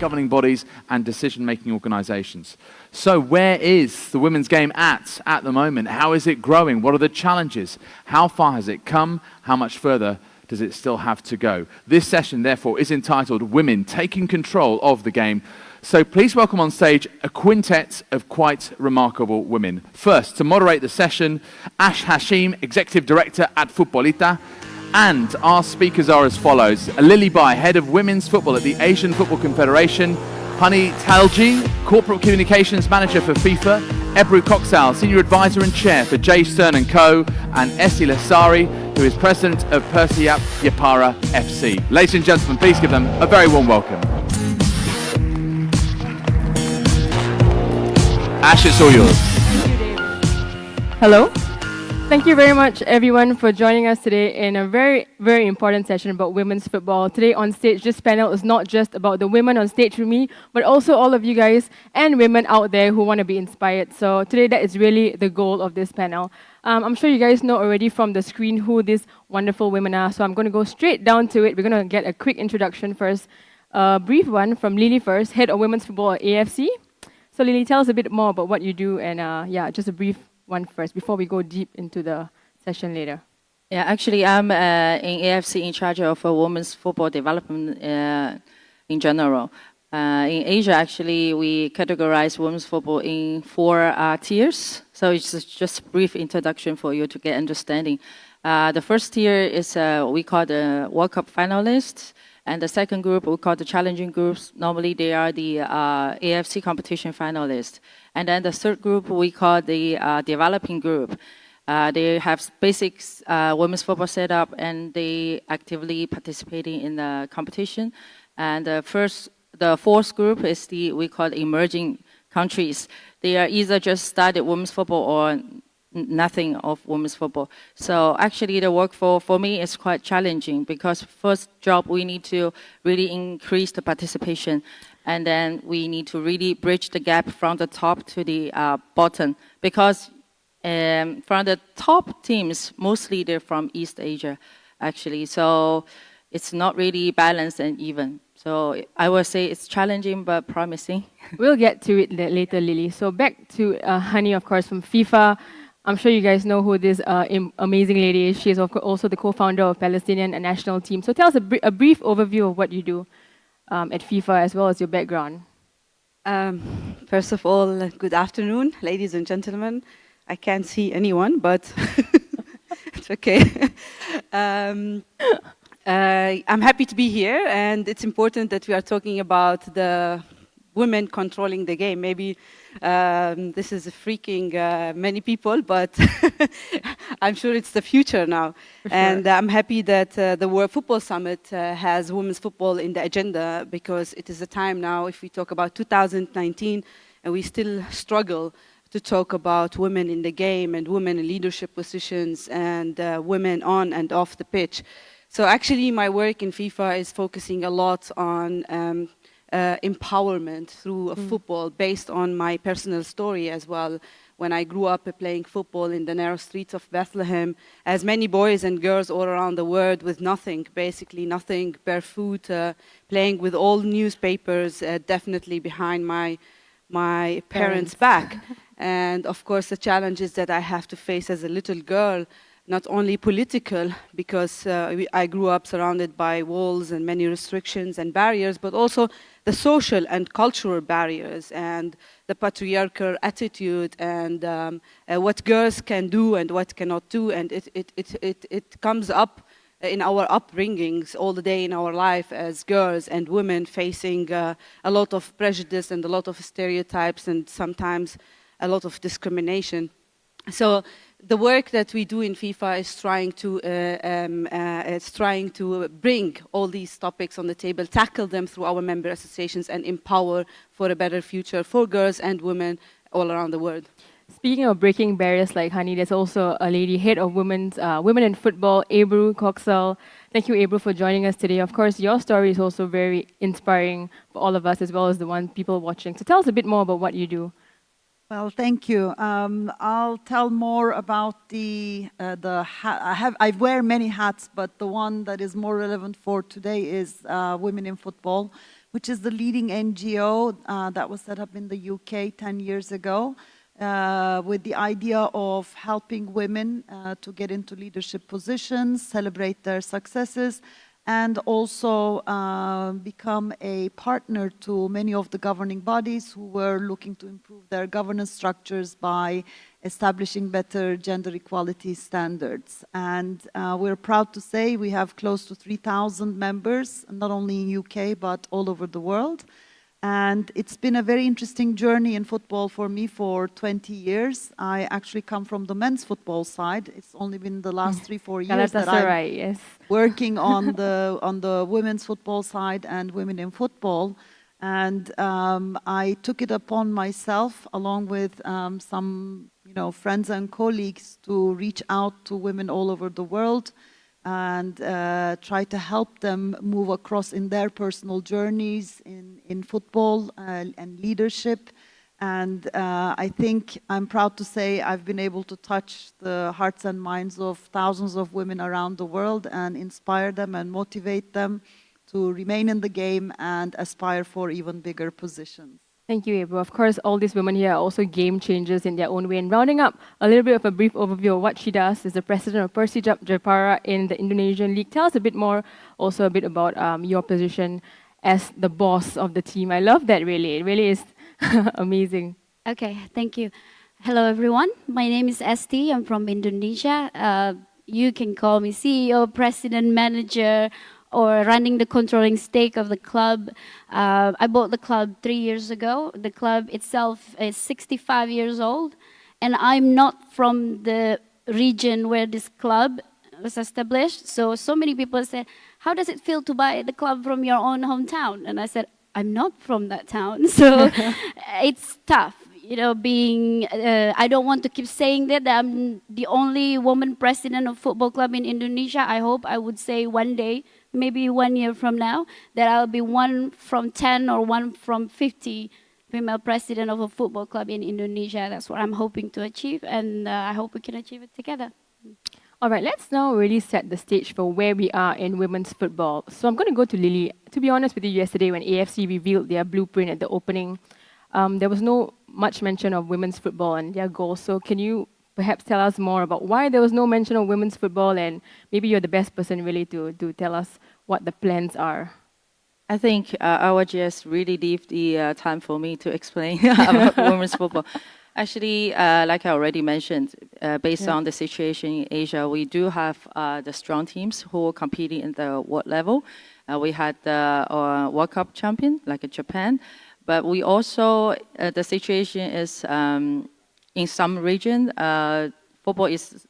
governing bodies and decision-making organisations. So where is the women's game at the moment? How is it growing? What are the challenges? How far has it come? How much further does it still have to go? This session, therefore, is entitled Women Taking Control of the Game. So please welcome on stage a quintet of quite remarkable women. First, to moderate the session, Hashim, Executive Director at Fútbolita. And our speakers are as follows. Lili, Head of Women's Football at the Asian Football Confederation. Thaljieh, Corporate Communications Manager for FIFA. Ebru Koksal, Senior Advisor and Chair for J. Stern & Co. And Esti Lestari, who is President of Persijap Jepara FC. Ladies and gentlemen, please give them a very warm welcome. Ash, it's all yours. Hello. Thank you very much, everyone, for joining us today in a very, very important session about women's football. Today on stage, this panel is not just about the women on stage with me, but also all of you guys and women out there who want to be inspired. So today, that is really the goal of this panel. I'm sure you guys know already from the screen who these wonderful women are, so I'm going to go straight down to it. We're going to get a quick introduction first. A brief one from Lili first, Head of Women's Football at AFC. So Lili, tell us a bit more about what you do and just a brief one first before we go deep into the session later. Yeah, actually I'm in AFC in charge of women's football development in general. In Asia, actually, we categorize women's football in 4 tiers. So it's just a brief introduction for you to get understanding. The first tier is we call the World Cup finalists. And the second group, we call the challenging groups. Normally, they are the AFC competition finalists. And then the third group, we call the developing group. They have basic women's football setup, and they actively participating in the competition. And the fourth group is we call emerging countries. They are either just started women's football or nothing of women's football. So actually the work for me is quite challenging because first job we need to really increase the participation, and then we need to really bridge the gap from the top to the bottom, because from the top teams, mostly they're from East Asia actually, so it's not really balanced and even. So I would say it's challenging but promising. We'll get to it later, Lili. So back to Hani, of course, from FIFA. I'm sure you guys know who this amazing lady is. She is also the co-founder of Palestinian national team. So tell us a brief overview of what you do at FIFA as well as your background. First of all, good afternoon, ladies and gentlemen. I can't see anyone, but it's okay. I'm happy to be here, and it's important that we are talking about the women controlling the game. Maybe this is freaking many people, but I'm sure it's the future now. Sure. And I'm happy that the World Football Summit has women's football in the agenda, because it is a time now, if we talk about 2019, and we still struggle to talk about women in the game and women in leadership positions and women on and off the pitch. So actually my work in FIFA is focusing a lot on empowerment through football, based on my personal story as well. When I grew up playing football in the narrow streets of Bethlehem, as many boys and girls all around the world, with nothing, basically nothing, barefoot, playing with old newspapers, definitely behind my parents' back. And of course the challenges that I have to face as a little girl, not only political, because I grew up surrounded by walls and many restrictions and barriers, but also the social and cultural barriers and the patriarchal attitude and what girls can do and what cannot do. And it comes up in our upbringings all the day in our life as girls and women, facing a lot of prejudice and a lot of stereotypes and sometimes a lot of discrimination. So the work that we do in FIFA is trying to bring all these topics on the table, tackle them through our member associations, and empower for a better future for girls and women all around the world. Speaking of breaking barriers like Hani, there's also a lady, head of women in football, Ebru Koksal. Thank you, Ebru, for joining us today. Of course, your story is also very inspiring for all of us, as well as the people watching. So tell us a bit more about what you do. Well, thank you. I'll tell more about the hat. I wear many hats, but the one that is more relevant for today is women in football. which is the leading NGO that was set up in the UK 10 years ago, with the idea of helping women to get into leadership positions, celebrate their successes, and also become a partner to many of the governing bodies who were looking to improve their governance structures by establishing better gender equality standards. And we're proud to say we have close to 3,000 members, not only in UK, but all over the world. And it's been a very interesting journey in football for me for 20 years. I actually come from the men's football side. It's only been the last 3-4 years that I'm yes. working on the women's football side and women in football. And I took it upon myself, along with some friends and colleagues, to reach out to women all over the world and try to help them move across in their personal journeys in football and leadership. And I think I'm proud to say I've been able to touch the hearts and minds of thousands of women around the world and inspire them and motivate them to remain in the game and aspire for even bigger positions. Thank you, Ebru. Of course, all these women here are also game changers in their own way. And rounding up a little bit of a brief overview of what she does is the president of Persijap Jepara in the Indonesian League. Tell us a bit more, also a bit about your position as the boss of the team. I love that, really. It really is amazing. Okay, thank you. Hello, everyone. My name is Esti. I'm from Indonesia. You can call me CEO, president, manager, or running the controlling stake of the club. I bought the club 3 years ago. The club itself is 65 years old, and I'm not from the region where this club was established. So many people said, how does it feel to buy the club from your own hometown? And I said, I'm not from that town. So it's tough, being, I don't want to keep saying that I'm the only woman president of football club in Indonesia. I hope I would say one day, maybe 1 year from now, that I'll be one from 10 or one from 50 female president of a football club in Indonesia. That's what I'm hoping to achieve, and I hope we can achieve it together. All right, let's now really set the stage for where we are in women's football. So I'm going to go to Lili. To be honest with you, yesterday when AFC revealed their blueprint at the opening, there was no much mention of women's football and their goals. So can you perhaps tell us more about why there was no mention of women's football, and maybe you're the best person really to tell us what the plans are. I think our GS really leave the time for me to explain about women's football. Actually, like I already mentioned, based on the situation in Asia, we do have the strong teams who are competing in the world level. We had the World Cup champion, like Japan, but we also, the situation is in some region, football is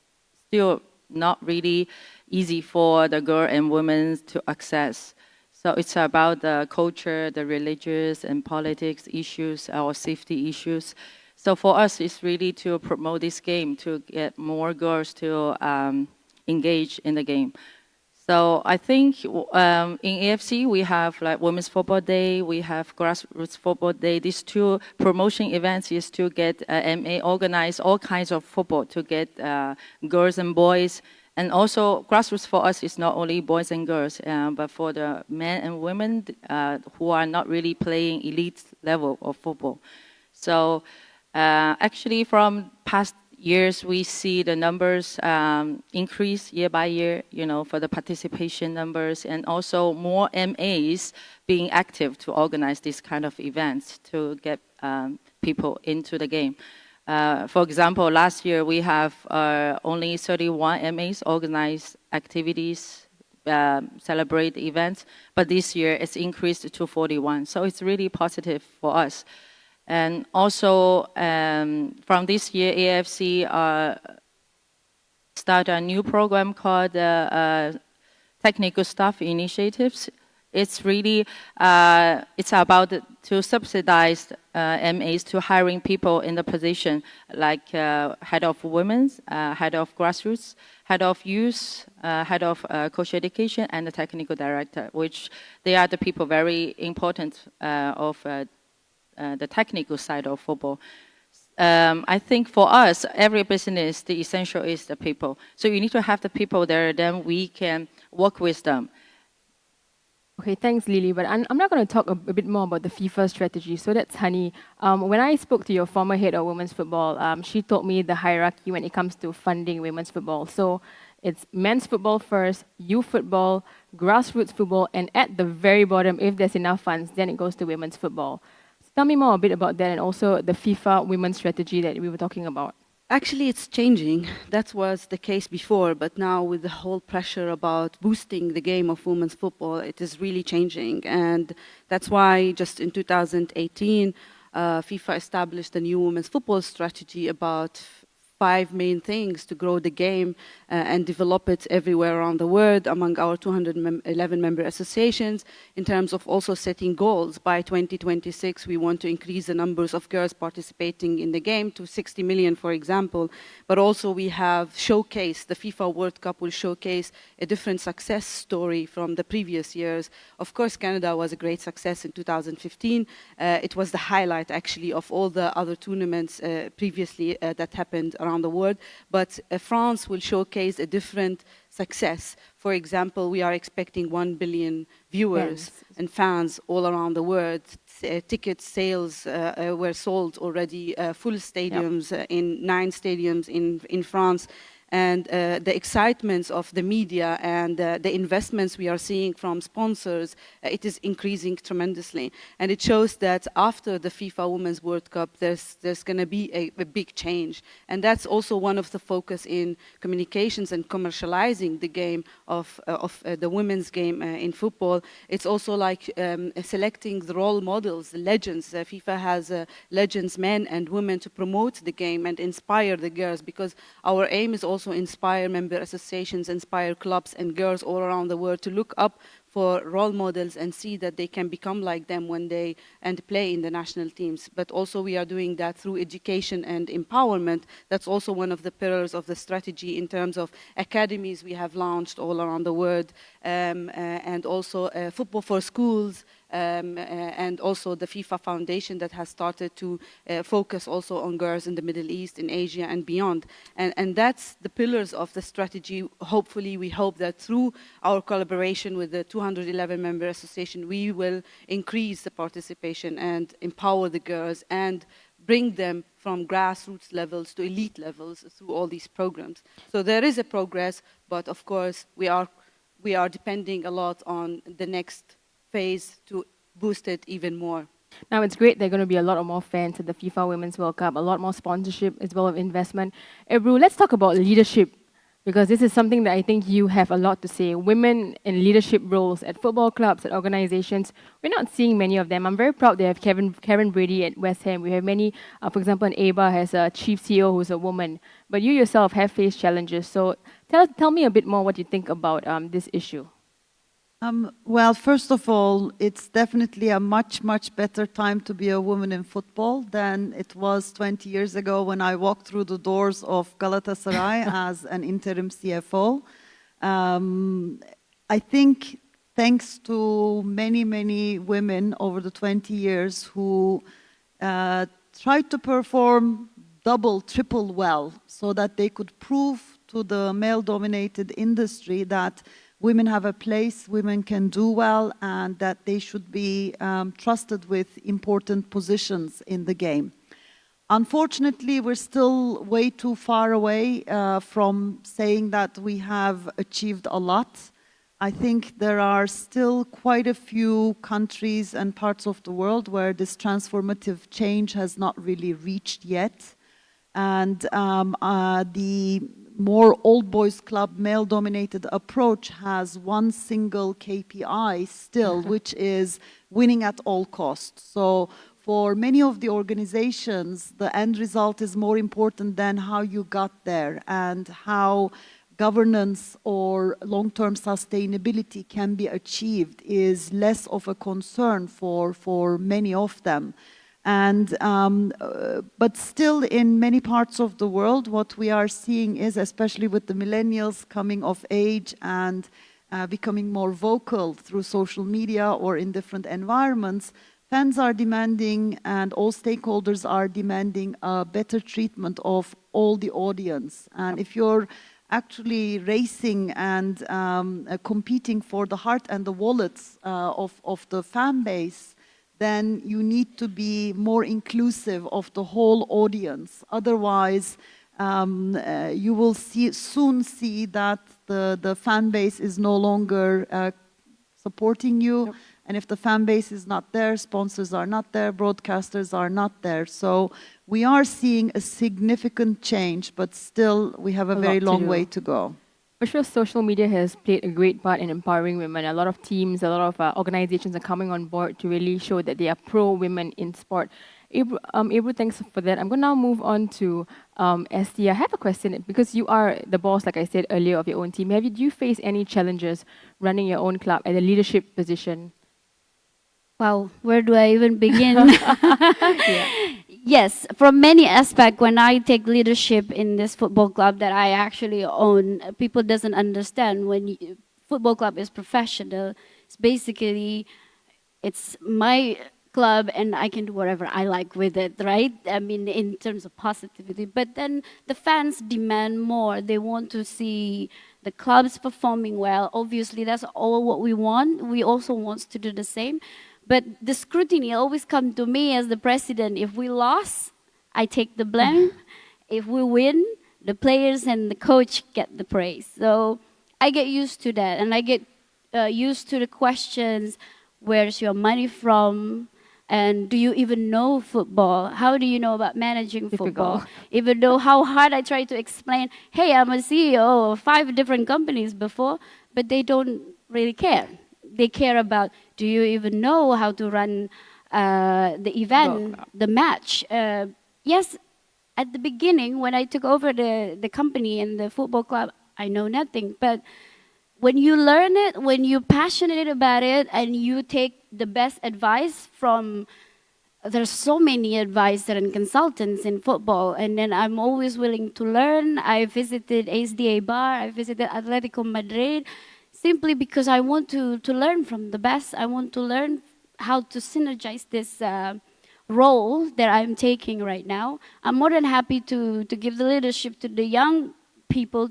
still not really easy for the girl and women to access. So it's about the culture, the religious and politics issues, our safety issues. So for us, it's really to promote this game, to get more girls to engage in the game. So I think in AFC, we have like Women's Football Day, we have Grassroots Football Day. These two promotion events is to get MA organize all kinds of football, to get girls and boys. And also, grassroots for us is not only boys and girls, but for the men and women who are not really playing elite level of football. So actually, from past years, we see the numbers increase year by year, for the participation numbers, and also more MAs being active to organize this kind of events to get people into the game. For example, last year we have only 31 MAs organize activities, celebrate events, but this year it's increased to 41. So it's really positive for us. And also, from this year, AFC started a new program called Technical Staff Initiatives. It's really, it's about to subsidize MAs to hiring people in the position like head of women's, head of grassroots, head of youth, head of coach education, and the technical director, which they are the people very important of the technical side of football. I think for us, every business, the essential is the people. So you need to have the people there, then we can work with them. Okay, thanks, Lili. But I'm not going to talk a bit more about the FIFA strategy. So that's Honey. When I spoke to your former head of women's football, she told me the hierarchy when it comes to funding women's football. So it's men's football first, youth football, grassroots football, and at the very bottom, if there's enough funds, then it goes to women's football. So tell me more a bit about that and also the FIFA women's strategy that we were talking about. Actually, it's changing. That was the case before, but now with the whole pressure about boosting the game of women's football, it is really changing. And that's why just in 2018, FIFA established a new women's football strategy about 5 main things to grow the game and develop it everywhere around the world among our 211 member associations, in terms of also setting goals. By 2026, we want to increase the numbers of girls participating in the game to 60 million, for example. But also we have showcased, the FIFA World Cup will showcase a different success story from the previous years. Of course, Canada was a great success in 2015. It was the highlight, actually, of all the other tournaments previously that happened around the world, but France will showcase a different success. For example, we are expecting 1 billion viewers and fans all around the world. Ticket sales were sold already, full stadiums in 9 stadiums in France. And the excitements of the media and the investments we are seeing from sponsors, it is increasing tremendously. And it shows that after the FIFA Women's World Cup, there's going to be a big change. And that's also one of the focus in communications and commercializing the game of the women's game in football. It's also like selecting the role models, the legends. FIFA has legends, men and women, to promote the game and inspire the girls, because our aim is also inspire member associations, inspire clubs and girls all around the world to look up for role models and see that they can become like them when they play in the national teams. But also we are doing that through education and empowerment. That's also one of the pillars of the strategy in terms of academies we have launched all around the world, and also football for schools, and also the FIFA Foundation that has started to focus also on girls in the Middle East, in Asia and beyond. And that's the pillars of the strategy. Hopefully, we hope that through our collaboration with the 211 member association, we will increase the participation and empower the girls and bring them from grassroots levels to elite levels through all these programs. So there is a progress, but of course, we are depending a lot on the next phase to boost it even more. Now, it's great there are going to be a lot more fans at the FIFA Women's World Cup, a lot more sponsorship as well as investment. Ebru, let's talk about leadership, because this is something that I think you have a lot to say. Women in leadership roles at football clubs, at organizations, we're not seeing many of them. I'm very proud they have Karen Brady at West Ham. We have many, for example, Eba has a chief CEO who's a woman. But you yourself have faced challenges. So tell me a bit more what you think about this issue. Well, first of all, it's definitely a much, much better time to be a woman in football than it was 20 years ago when I walked through the doors of Galatasaray as an interim CFO. I think thanks to many, many women over the 20 years who tried to perform double, triple well so that they could prove to the male-dominated industry that women have a place, women can do well, and that they should be trusted with important positions in the game. Unfortunately, we're still way too far away from saying that we have achieved a lot. I think there are still quite a few countries and parts of the world where this transformative change has not really reached yet. And the more old boys club male-dominated approach has one single KPI still, which is winning at all costs. So for many of the organizations, the end result is more important than how you got there, and how governance or long-term sustainability can be achieved is less of a concern for many of them. And, but still in many parts of the world, what we are seeing is, especially with the millennials coming of age and becoming more vocal through social media or in different environments, fans are demanding and all stakeholders are demanding a better treatment of all the audience. And if you're actually racing and competing for the heart and the wallets of the fan base, then you need to be more inclusive of the whole audience. Otherwise, you will soon see that the fan base is no longer supporting you. Yep. And if the fan base is not there, sponsors are not there, broadcasters are not there. So we are seeing a significant change, but still we have a very long way to go. For sure, social media has played a great part in empowering women. A lot of teams, a lot of organizations are coming on board to really show that they are pro-women in sport. Ebru, thanks for that. I'm going to now move on to Esti. I have a question, because you are the boss, like I said earlier, of your own team. Do you face any challenges running your own club at a leadership position? Wow, where do I even begin? Yes, from many aspects, when I take leadership in this football club that I actually own, people doesn't understand when football club is professional. It's basically, it's my club and I can do whatever I like with it, right? I mean, in terms of positivity. But then the fans demand more. They want to see the clubs performing well. Obviously, that's all what we want. We also want to do the same. But the scrutiny always comes to me as the president. If we lost, I take the blame. If we win, the players and the coach get the praise. So I get used to that. And I get used to the questions, where's your money from? And do you even know football? How do you know about managing football? Even though how hard I try to explain, hey, I'm a CEO of 5 different companies before, but they don't really care. They care about, do you even know how to run the event, the match? Yes, at the beginning, when I took over the company and the football club, I know nothing. But when you learn it, when you're passionate about it, and you take the best advice from, there's so many advisors and consultants in football, and then I'm always willing to learn. I visited SDA Bar, I visited Atletico Madrid, simply because I want to learn from the best. I want to learn how to synergize this role that I'm taking right now. I'm more than happy to give the leadership to the young people.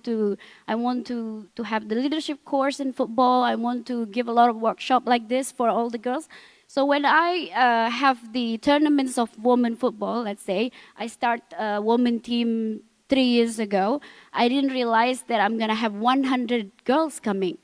I want to have the leadership course in football. I want to give a lot of workshop like this for all the girls. So when I have the tournaments of women football, let's say, I start a women team 3 years ago, I didn't realize that I'm going to have 100 girls coming.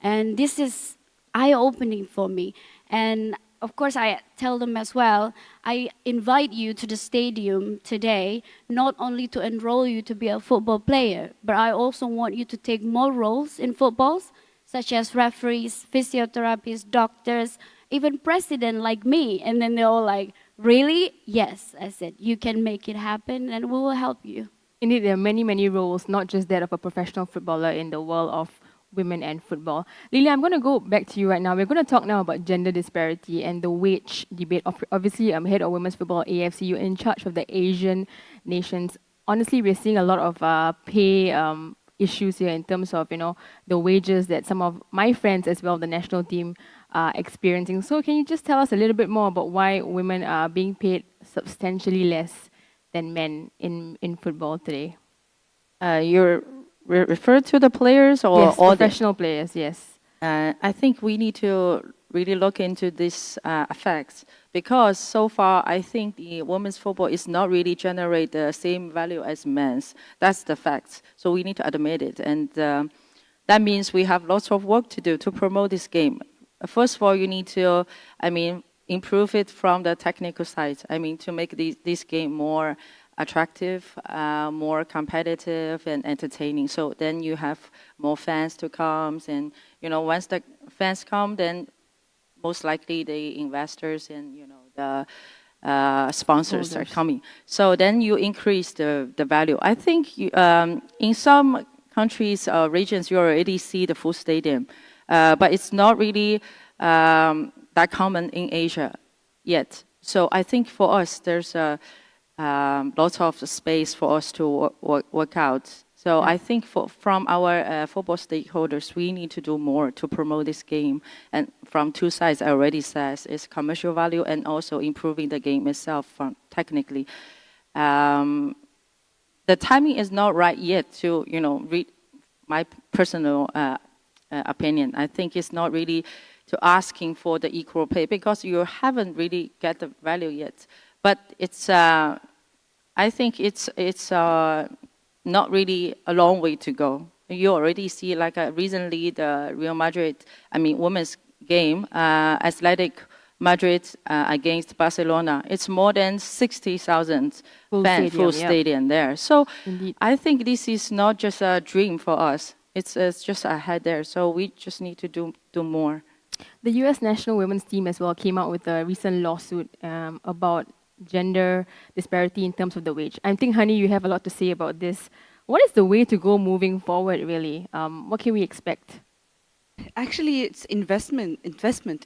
And this is eye-opening for me. And of course, I tell them as well, I invite you to the stadium today, not only to enroll you to be a football player, but I also want you to take more roles in footballs, such as referees, physiotherapists, doctors, even president like me. And then they're all like, really? Yes, I said, you can make it happen and we will help you. Indeed, there are many, many roles, not just that of a professional footballer in the world of women and football. Lili, I'm going to go back to you right now. We're going to talk now about gender disparity and the wage debate. Obviously, I'm head of women's football AFC. You're in charge of the Asian nations. Honestly, we're seeing a lot of pay issues here in terms of, the wages that some of my friends as well, the national team, are experiencing. So can you just tell us a little bit more about why women are being paid substantially less than men in football today? You're refer to the players or yes, all professional players, yes. I think we need to really look into these effects, because so far I think the women's football is not really generate the same value as men's. That's the fact. So we need to admit it. And that means we have lots of work to do to promote this game. First of all, you need to, improve it from the technical side. To make this game more attractive, more competitive and entertaining. So then you have more fans to come, and once the fans come, then most likely the investors and the sponsors are coming. So then you increase the value. I think in some countries or regions you already see the full stadium, but it's not really that common in Asia yet. So I think for us there's lots of space for us to work out. So I think from our football stakeholders, we need to do more to promote this game. And from 2 sides, I already said, it's commercial value and also improving the game itself technically. The timing is not right yet to my personal opinion. I think it's not really to asking for the equal pay because you haven't really get the value yet. But it's, I think it's not really a long way to go. You already see like recently the Real Madrid, women's game, Athletic Madrid against Barcelona. It's more than 60,000 fans, full stadium there. So Indeed. I think this is not just a dream for us. It's just ahead there. So we just need to do more. The U.S. national women's team as well came out with a recent lawsuit about gender disparity in terms of the wage. I think, Honey, you have a lot to say about this. What is the way to go moving forward, really? What can we expect? Actually, it's investment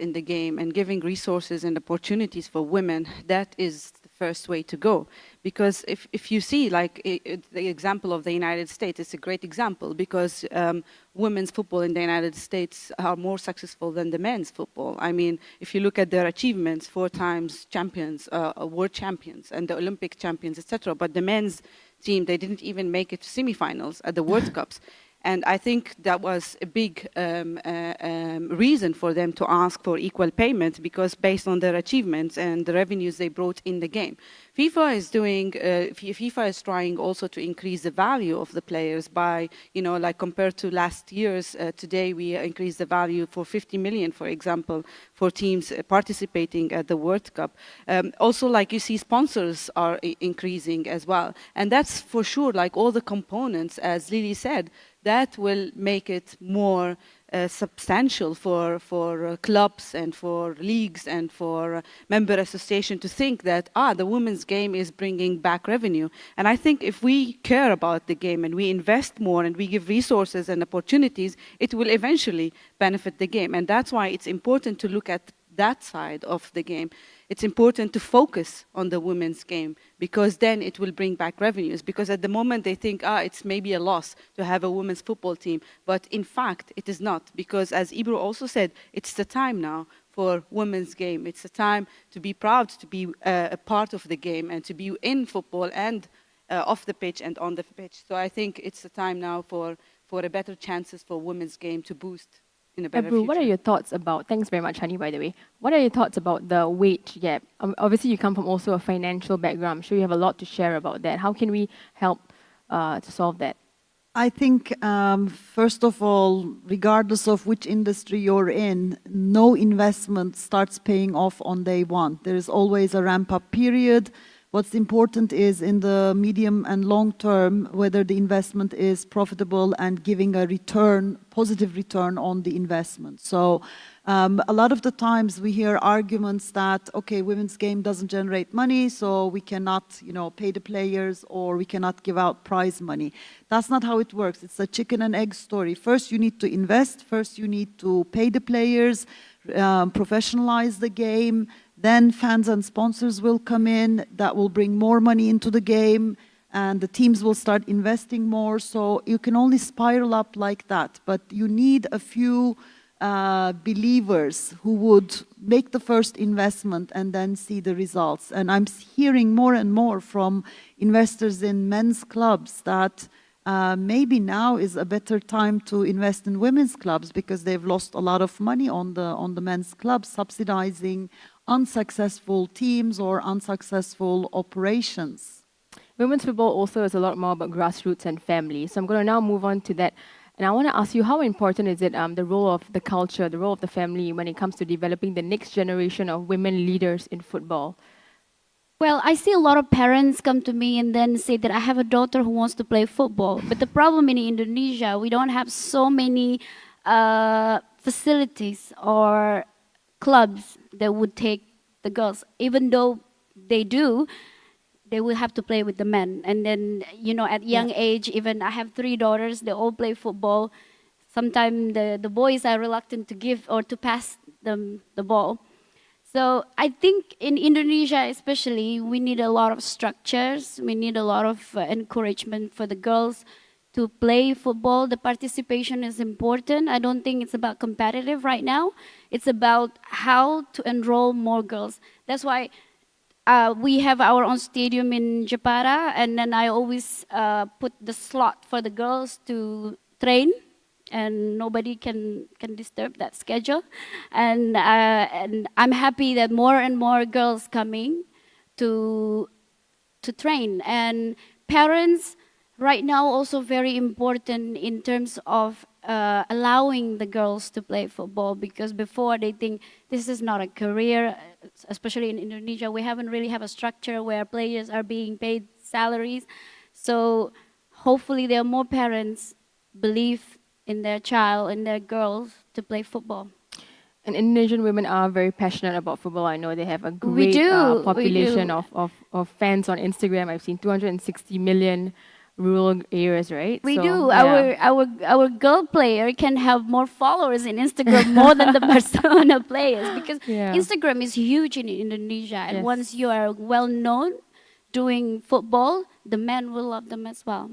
in the game and giving resources and opportunities for women. That is the first way to go. Because if you see, like the example of the United States, it's a great example because women's football in the United States are more successful than the men's football. I mean, if you look at their achievements, 4 times champions, world champions, and the Olympic champions, etc. But the men's team, they didn't even make it to semifinals at the World Cups. And I think that was a big reason for them to ask for equal payment because based on their achievements and the revenues they brought in the game. FIFA is trying also to increase the value of the players by, like compared to last year's, today we increased the value for 50 million, for example, for teams participating at the World Cup. Also, like you see, sponsors are increasing as well. And that's for sure, like all the components, as Lili said, that will make it more substantial for clubs and for leagues and for member association to think that, the women's game is bringing back revenue. And I think if we care about the game and we invest more and we give resources and opportunities, it will eventually benefit the game. And that's why it's important to look at that side of the game. It's important to focus on the women's game because then it will bring back revenues. Because at the moment they think, it's maybe a loss to have a women's football team. But in fact, it is not. Because as Ebru also said, it's the time now for women's game. It's the time to be proud to be a part of the game and to be in football and off the pitch and on the pitch. So I think it's the time now for a better chances for women's game to boost. Ebru, what are your thoughts about, thanks very much, Honey, by the way. What are your thoughts about the wage gap? Obviously, you come from also a financial background. I'm sure you have a lot to share about that. How can we help to solve that? I think, first of all, regardless of which industry you're in, no investment starts paying off on day one. There is always a ramp-up period. What's important is in the medium and long term, whether the investment is profitable and giving a return, positive return on the investment. So a lot of the times we hear arguments that, okay, women's game doesn't generate money, so we cannot, pay the players or we cannot give out prize money. That's not how it works. It's a chicken and egg story. First, you need to invest. First, you need to pay the players, professionalize the game. Then fans and sponsors will come in, that will bring more money into the game, and the teams will start investing more. So you can only spiral up like that. But you need a few believers who would make the first investment and then see the results. And I'm hearing more and more from investors in men's clubs that maybe now is a better time to invest in women's clubs because they've lost a lot of money on the men's clubs, subsidizing unsuccessful teams or unsuccessful operations. Women's football also is a lot more about grassroots and family. So I'm going to now move on to that. And I want to ask you, how important is it, the role of the culture, the role of the family when it comes to developing the next generation of women leaders in football? Well, I see a lot of parents come to me and then say that I have a daughter who wants to play football. But the problem in Indonesia, we don't have so many facilities or clubs that would take the girls. Even though they do, they will have to play with the men. And then, at young age, even I have 3 daughters, they all play football. Sometimes the boys are reluctant to give or to pass them the ball. So I think in Indonesia especially, we need a lot of structures. We need a lot of encouragement for the girls to play football. The participation is important. I don't think it's about competitive right now. It's about how to enroll more girls. That's why we have our own stadium in Jepara, and then I always put the slot for the girls to train, and nobody can disturb that schedule. And I'm happy that more and more girls coming to train. And parents right now also very important in terms of allowing the girls to play football, because before they think this is not a career, especially in Indonesia, we haven't really have a structure where players are being paid salaries. So hopefully there are more parents believe in their child and their girls to play football. And Indonesian women are very passionate about football. I know they have a We great do, population we of fans on Instagram. I've seen 260 million rural areas, right? We So, do. yeah. Our girl player can have more followers in Instagram more than the Barcelona players, because Yeah. Instagram is huge in Indonesia. And Yes. once you are well known doing football, the men will love them as well.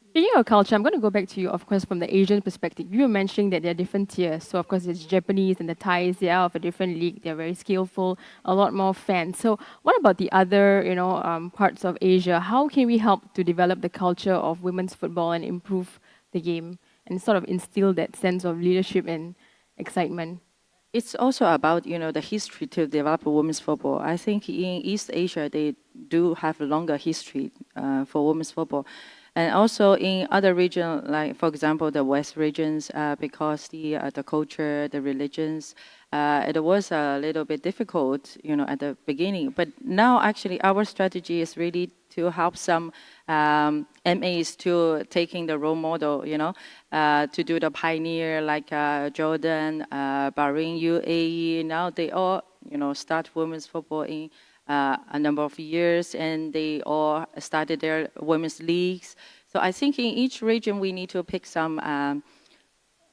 Speaking of culture, I'm going to go back to you, of course, from the Asian perspective. You were mentioning that there are different tiers. So, of course, there's Japanese and the Thais. They are of a different league. They're very skillful, a lot more fans. So, what about the other, parts of Asia? How can we help to develop the culture of women's football and improve the game and sort of instill that sense of leadership and excitement? It's also about, the history to develop women's football. I think in East Asia, they do have a longer history for women's football. And also in other regions, like, for example, the West regions, because the culture, the religions, it was a little bit difficult, at the beginning. But now, actually, our strategy is really to help some MAs to taking the role model, to do the pioneer, like Jordan, Bahrain, UAE. Now they all, start women's football in a number of years, and they all started their women's leagues. So I think in each region we need to pick some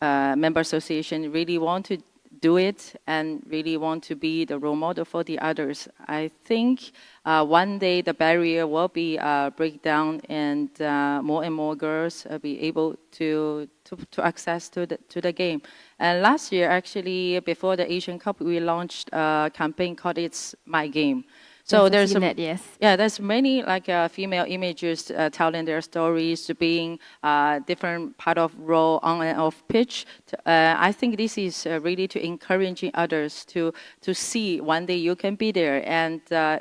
member association really want to do it and really want to be the role model for the others. I think one day the barrier will be break down, and more girls be able to access to the game. And last year, actually, before the Asian Cup, we launched a campaign called "It's My Game." So Yes, I've there's seen that, yes. there's many female imagers telling their stories, being different part of role on and off pitch. I think this is really to encouraging others to see one day you can be there, and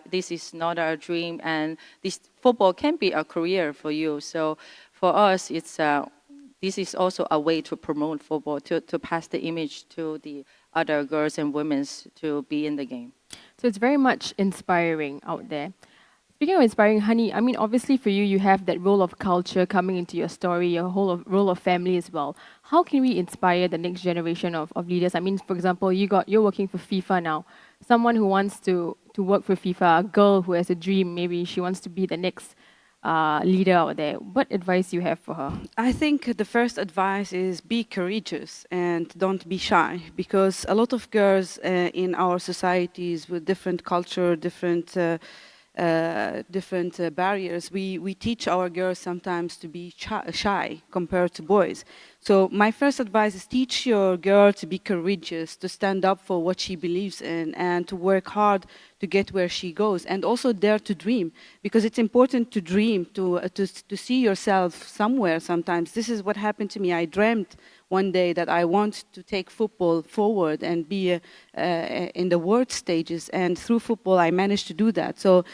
this is not a dream, and this football can be a career for you. So for us, it's this is also a way to promote football, to pass the image to the other girls and women to be in the game. So it's very much inspiring out there. Speaking of inspiring, Honey, I mean, obviously for you, you have that role of culture coming into your story, your role of family as well. How can we inspire the next generation of leaders? I mean, for example, you're working for FIFA now. Someone who wants to work for FIFA, a girl who has a dream, maybe she wants to be the next leader out there. What advice do you have for her? I think the first advice is be courageous and don't be shy, because a lot of girls in our societies with different culture, different barriers, we teach our girls sometimes to be shy compared to boys. So my first advice is teach your girl to be courageous, to stand up for what she believes in, and to work hard to get where she goes, and also dare to dream, because it's important to dream, to see yourself somewhere. Sometimes this is what happened to me. I dreamt one day that I want to take football forward and be in the world stages, and through football I managed to do that. So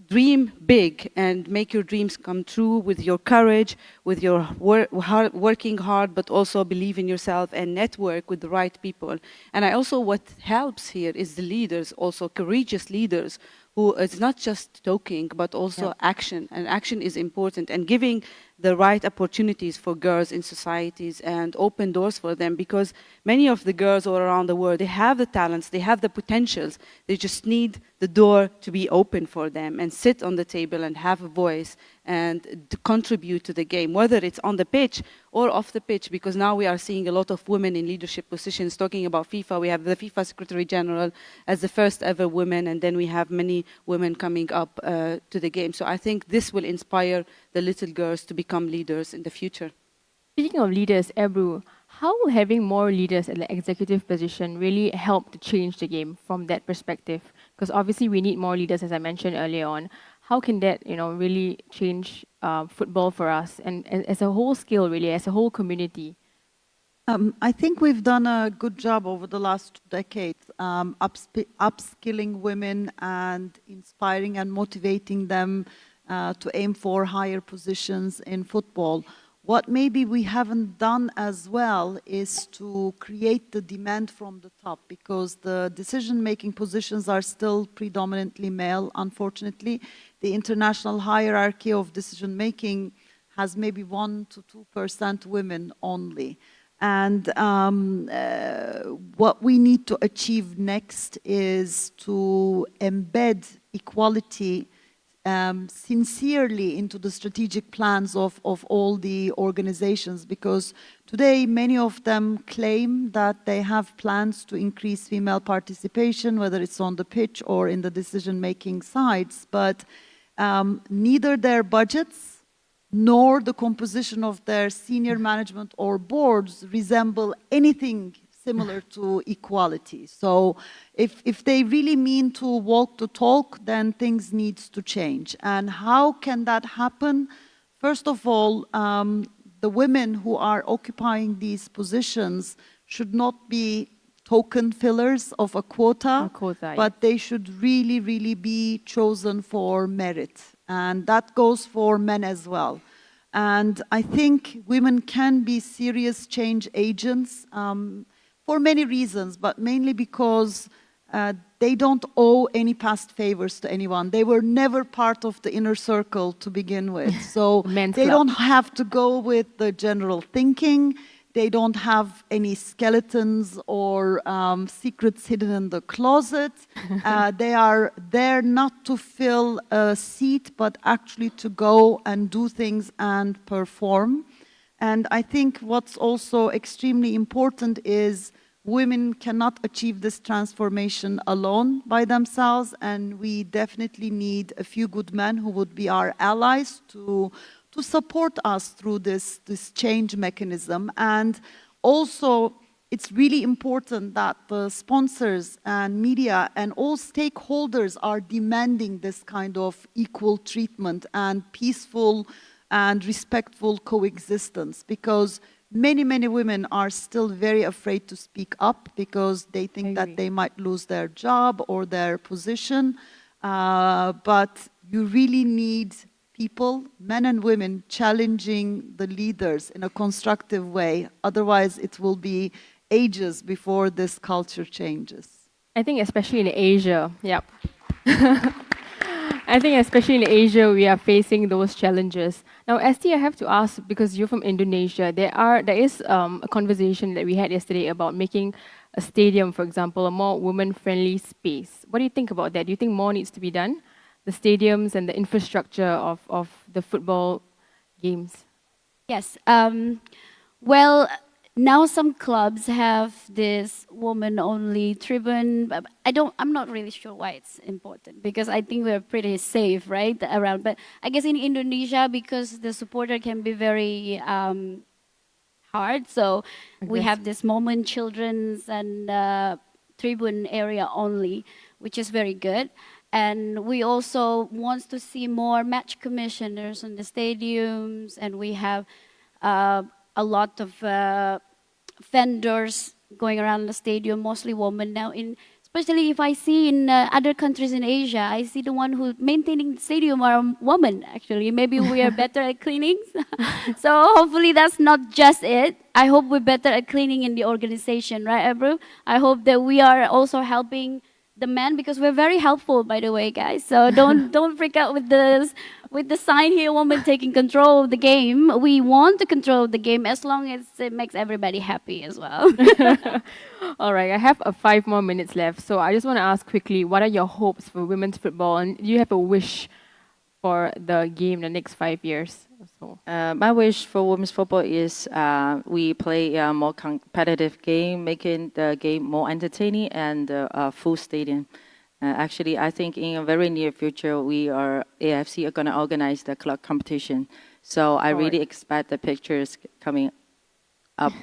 dream big and make your dreams come true with your courage, with your working hard, but also believe in yourself and network with the right people. And what helps here is the leaders, also courageous leaders, who it's not just talking, but also action. And action is important, and giving the right opportunities for girls in societies and open doors for them, because many of the girls all around the world, they have the talents, they have the potentials, they just need the door to be open for them and sit on the table and have a voice and to contribute to the game, whether it's on the pitch or off the pitch, because now we are seeing a lot of women in leadership positions. Talking about FIFA, we have the FIFA Secretary General as the first ever woman, and then we have many women coming up to the game. So I think this will inspire the little girls to become leaders in the future. Speaking of leaders, Ebru, how will having more leaders at the executive position really help to change the game from that perspective? Because obviously we need more leaders, as I mentioned earlier on. how can that, really change football for us and as a whole scale, really, as a whole community? I think we've done a good job over the last 2 decades, upskilling women and inspiring and motivating them to aim for higher positions in football. What maybe we haven't done as well is to create the demand from the top, because the decision-making positions are still predominantly male, unfortunately. The international hierarchy of decision-making has maybe 1 to 2% women only. And what we need to achieve next is to embed equality sincerely into the strategic plans of all the organizations, because today many of them claim that they have plans to increase female participation, whether it's on the pitch or in the decision-making sides, but neither their budgets nor the composition of their senior management or boards resemble anything similar to equality. So if they really mean to walk the talk, then things need to change. And how can that happen? First of all, the women who are occupying these positions should not be token fillers of a quota, but they should really, really be chosen for merit. And that goes for men as well. And I think women can be serious change agents for many reasons, but mainly because they don't owe any past favors to anyone. They were never part of the inner circle to begin with. So they don't have to go with the general thinking. They don't have any skeletons or secrets hidden in the closet. They are there not to fill a seat, but actually to go and do things and perform. And I think what's also extremely important is women cannot achieve this transformation alone by themselves, and we definitely need a few good men who would be our allies to support us through this change mechanism. And also, it's really important that the sponsors and media and all stakeholders are demanding this kind of equal treatment and peaceful and respectful coexistence, because many, many women are still very afraid to speak up because they think that they might lose their job or their position. But you really need people, men and women, challenging the leaders in a constructive way. Otherwise, it will be ages before this culture changes. I think especially in Asia, I think especially in Asia, we are facing those challenges. Now, Esti, I have to ask, because you're from Indonesia, there is a conversation that we had yesterday about making a stadium, for example, a more women-friendly space. What do you think about that? Do you think more needs to be done? The stadiums and the infrastructure of the football games? Yes. Well, now some clubs have this woman-only tribune. I'm not really sure why it's important, because I think we're pretty safe, right, around. But I guess in Indonesia, because the supporter can be very hard, so we have this moment children's and tribune area only, which is very good. And we also want to see more match commissioners in the stadiums, and we have a lot of vendors going around the stadium, mostly women now. Especially if I see in other countries in Asia, I see the one who maintaining the stadium are women, actually. Maybe we are better at cleaning. So hopefully that's not just it. I hope we're better at cleaning in the organization, right, Ebru? I hope that we are also helping the men, because we're very helpful, by the way, guys. So don't freak out with the sign here, woman taking control of the game. We want to control the game as long as it makes everybody happy as well. All right, I have 5 more minutes left. So I just want to ask quickly, what are your hopes for women's football? And do you have a wish for the game in the next 5 years or so? My wish for women's football is we play a more competitive game, making the game more entertaining and a full stadium. Actually, I think in a very near future, AFC are going to organize the club competition. So I really expect the pictures coming up.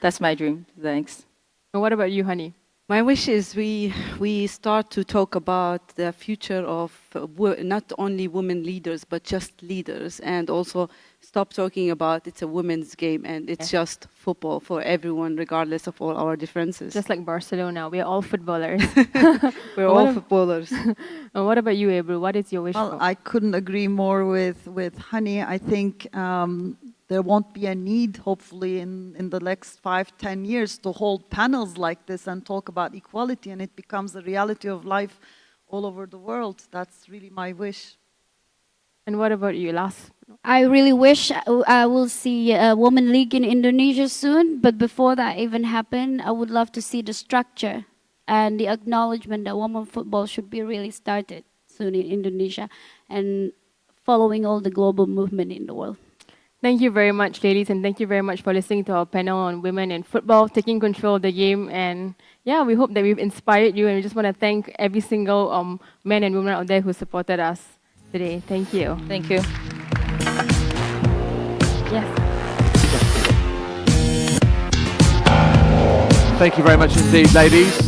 That's my dream. Thanks. And what about you, Honey? My wish is we start to talk about the future of not only women leaders, but just leaders, and also stop talking about it's a women's game and it's just football for everyone, regardless of all our differences. Just like Barcelona, we're all footballers. We're all footballers. And what about you, Ebru? What is your wish Well, for? I couldn't agree more with Hani. I think there won't be a need, hopefully, in the next 5-10 years to hold panels like this and talk about equality, and it becomes a reality of life all over the world. That's really my wish. And what about you, Las? I really wish I will see a women league in Indonesia soon, but before that even happen, I would love to see the structure and the acknowledgement that women football should be really started soon in Indonesia and following all the global movement in the world. Thank you very much, ladies, and thank you very much for listening to our panel on women in football, taking control of the game. And yeah, we hope that we've inspired you, and we just want to thank every single man and woman out there who supported us today. Thank you. Thank you. Yes. Thank you very much indeed, ladies.